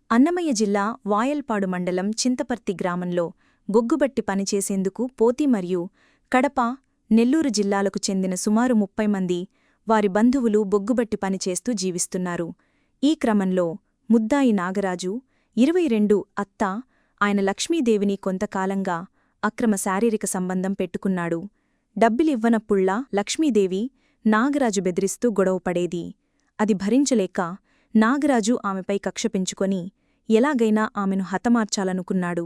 అన్నమయ్య జిల్లా వాయల్పాడు మండలం చింతపర్తి గ్రామంలో బొగ్గుబట్టి పనిచేసేందుకు పోతి మరియు కడప, నెల్లూరు జిల్లాలకు చెందిన సుమారు 30 మంది వారి బంధువులు బొగ్గుబట్టి పనిచేస్తూ జీవిస్తున్నారు. ఈ క్రమంలో ముద్దాయి నాగరాజు 22 అత్త ఆయన లక్ష్మీదేవిని కొంతకాలంగా అక్రమ శారీరక సంబంధం పెట్టుకున్నాడు. డబ్బిలివ్వనప్పుళ్లా లక్ష్మీదేవి నాగరాజు బెదిరిస్తూ గొడవపడేది. అది భరించలేక నాగరాజు ఆమెపై కక్ష పెంచుకొని ఎలాగైనా ఆమెను హతమార్చాలనుకున్నాడు.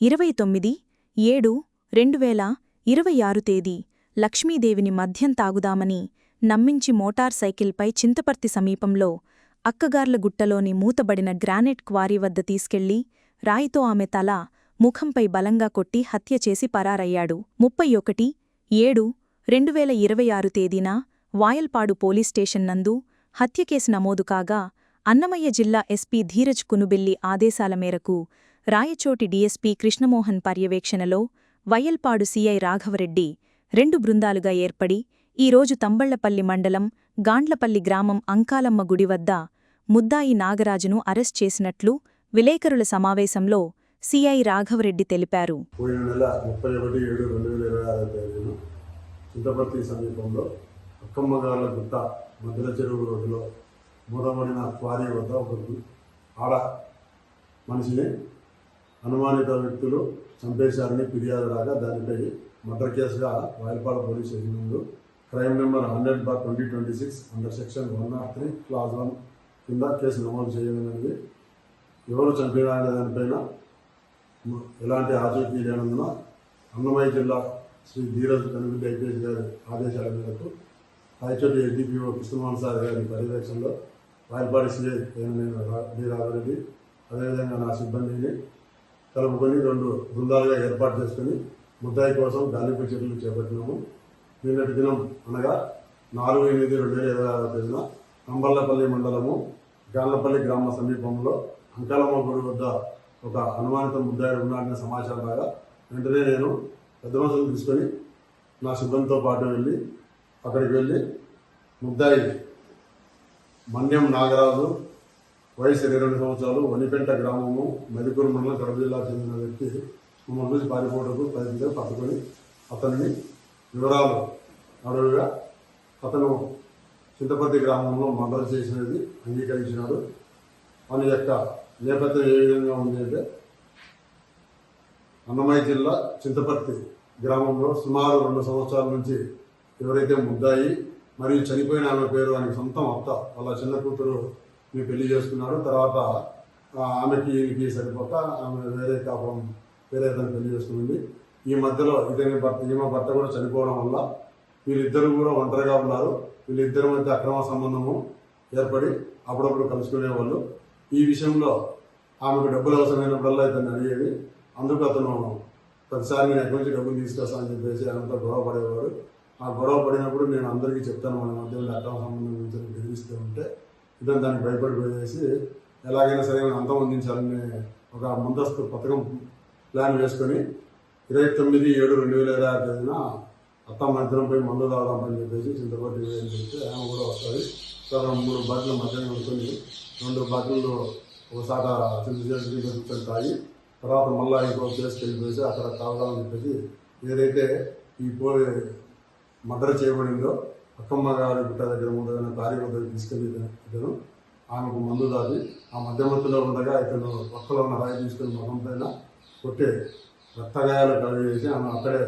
29/7/2026 తేదీ లక్ష్మీదేవిని మద్యం తాగుదామని నమ్మించి మోటార్ సైకిల్పై చింతపర్తి సమీపంలో అక్కగార్లగుట్టలోని మూతబడిన గ్రానైట్ క్వారీ వద్ద తీసుకెళ్లి రాయితో ఆమె తల, ముఖంపై బలంగా కొట్టి హత్యచేసి పరారయ్యాడు. 31/7/2026 తేదీన వాయల్పాడు పోలీస్ స్టేషన్ నందు హత్యకేసు నమోదు కాగా అన్నమయ్య జిల్లా ఎస్పీ ధీరజ్ కునుబెల్లి ఆదేశాల మేరకు రాయచోటి డీఎస్పీ కృష్ణమోహన్ పర్యవేక్షణలో వయల్పాడు సీఐ రాఘవరెడ్డి 2 బృందాలుగా ఏర్పడి ఈరోజు తంబళ్లపల్లి మండలం గాండ్లపల్లి గ్రామం అంకాలమ్మ గుడి వద్ద ముద్దాయి నాగరాజును అరెస్ట్ చేసినట్లు విలేకరుల సమావేశంలో సీఐ రాఘవరెడ్డి తెలిపారు. పోయిన నెల 31/7/2026 తేదీన చింతపర్తి సమీపంలో అక్కమ్మగార్లగుట్ట మధ్యల చెరువు రోడ్డులో మూతబడిన క్వారీ వద్ద ఒక ఆడ మనిషిని అనుమానిత వ్యక్తులు చంపేశారని ఫిర్యాదు రాగా దానిపై మర్డర్ కేసుగా వాయల్పాడు పోలీస్ స్టేషన్ నందు crime number 100/2026 under section 103 clause 1 కింద కేసు నమోదు చేయనున్నది. ఎవరు చంపినారనే దానిపైన ఎలాంటి ఆచూకీ లేనందున అన్నమయ్య జిల్లా శ్రీ ధీరజ్ కునుబెల్లి ఐపీఎస్ గారి ఆదేశాల మేరకు రాయచోటి ఎస్డిపిఓ కృష్ణమోహన్ సార్ గారి పర్యవేక్షణలో వాయల్పాడు సీఐ డి రాఘవరెడ్డి అదేవిధంగా నా సిబ్బందిని కలుపుకొని 2 బృందాలుగా ఏర్పాటు చేసుకుని ముద్దాయి కోసం గాలింపు చర్యలు చేపట్టినాము. నిన్నటి దినం అనగా 4/8/2026 తేదీన తంబళ్లపల్లి మండలము గాండ్లపల్లి గ్రామ సమీపంలో అంకాలమ్మ గుడి వద్ద ఒక అనుమానిత ముద్దాయి ఉన్నాడనే సమాచారం రాగా వెంటనే నేను పెద్ద మనుషులు తీసుకొని నా సిబ్బందితో పాటు అక్కడికి వెళ్ళి ముద్దాయి మన్యం నాగరాజు వయసు 22 సంవత్సరాలు, వనిపెంట గ్రామము, మెదుకూరు మండలం, కడప జిల్లాకు చెందిన వ్యక్తి మమ్మల్ని చూసి పారిపోవడానికి ప్రయత్నించి పట్టుకొని అతన్ని వివరాలు అడవిగా అతను చింతపర్తి గ్రామంలో మర్డర్ చేసినది అంగీకరించినాడు. మన యొక్క నేపథ్యం ఏ విధంగా ఉంది అంటే అన్నమయ్య జిల్లా చింతపర్తి గ్రామంలో సుమారు 2 సంవత్సరాల నుంచి ఎవరైతే ముద్దాయి మరియు చనిపోయిన ఆమె పేరు ఆయనకి సొంతం అత్త వాళ్ళ చిన్న కూతురు మీరు పెళ్లి చేసుకున్నాడు. తర్వాత ఆమెకి సరిపోక ఆమె వేరే అతను పెళ్లి చేసుకుంది. ఈ మధ్యలో ఈమె భర్త కూడా చనిపోవడం వల్ల వీళ్ళిద్దరూ కూడా ఒంటరిగా ఉన్నారు. వీళ్ళిద్దరి మధ్య అక్రమ సంబంధము ఏర్పడి అప్పుడప్పుడు కలుసుకునేవాళ్ళు. ఈ విషయంలో ఆమెకు డబ్బులు అవసరమైనప్పుడల్లా ఇతన్ని అడిగేది. అందుకు అతను ప్రతిసారి నేను ఎక్కడి నుంచి డబ్బులు తీసుకొస్తానని చెప్పేసి ఆయనతో గొడవ పడేవాడు. ఆ గొడవ పడినప్పుడు నేను అందరికీ చెప్తాను మన మధ్యలో అక్రమ సంబంధం గురించి బెదిరిస్తూ ఉంటే ఇతను దానికి భయపడిపోయేసి ఎలాగైనా సరే అంతమొందించాలని ఒక ముందస్తు పథకం ప్లాన్ వేసుకొని 29/7/2026 తేదీన అత్తమ్మ ఇద్దరంపై మందు తాగుదామని చెప్పేసి చింతపర్తి చెప్తే ఆమె కూడా వస్తుంది. తర్వాత 3 బాటిల్ మధ్యాహ్నం కొనుక్కొని 2 బాటిల్లో ఒకసాట కూర్చొని తాగి తర్వాత మళ్ళీ ఇంకో ప్లేస్కి వెళ్ళిపోయి అక్కడ తాగుదామని చెప్పేసి ఏదైతే ఈ మర్డర్ చేయబడిందో అక్కమ్మ గారి గుట్ట దగ్గర ముందుగా కారీ వద్దకు తీసుకెళ్ళి ఇతను ఆమెకు మందు దాటి ఆ మధ్యమత్తులో ఉండగా ఇతను పక్కలో ఉన్న రాయి తీసుకొని ముఖం పైన కొట్టే రక్తగాయాలు కలిగేసి ఆమె అక్కడే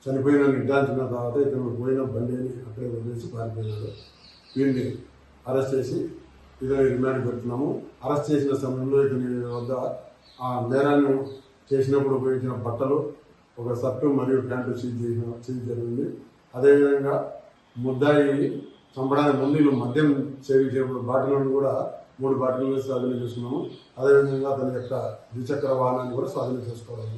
చనిపోయిన నిర్ధారించిన తర్వాత ఇతను పోయిన బండిని అక్కడే వదిలేసి పారిపోయినాడు. వీడిని అరెస్ట్ చేసి ఇతని రిమాండ్ పెడుతున్నాము. అరెస్ట్ చేసిన సమయంలో ఇతని వద్ద ఆ నేరాన్ని చేసినప్పుడు ఉపయోగించిన బట్టలు, ఒక షర్టు మరియు ప్యాంటు సీజ్ జరిగింది. అదేవిధంగా ముద్దాయి చంపడానికి ముందు మద్యం సేవించినప్పుడు బాటిల్లను కూడా 3 బాటిల్ని స్వాధీనం చేసుకున్నాము. అదేవిధంగా అతని యొక్క ద్విచక్ర వాహనాన్ని కూడా స్వాధీనం చేసుకోవాలి.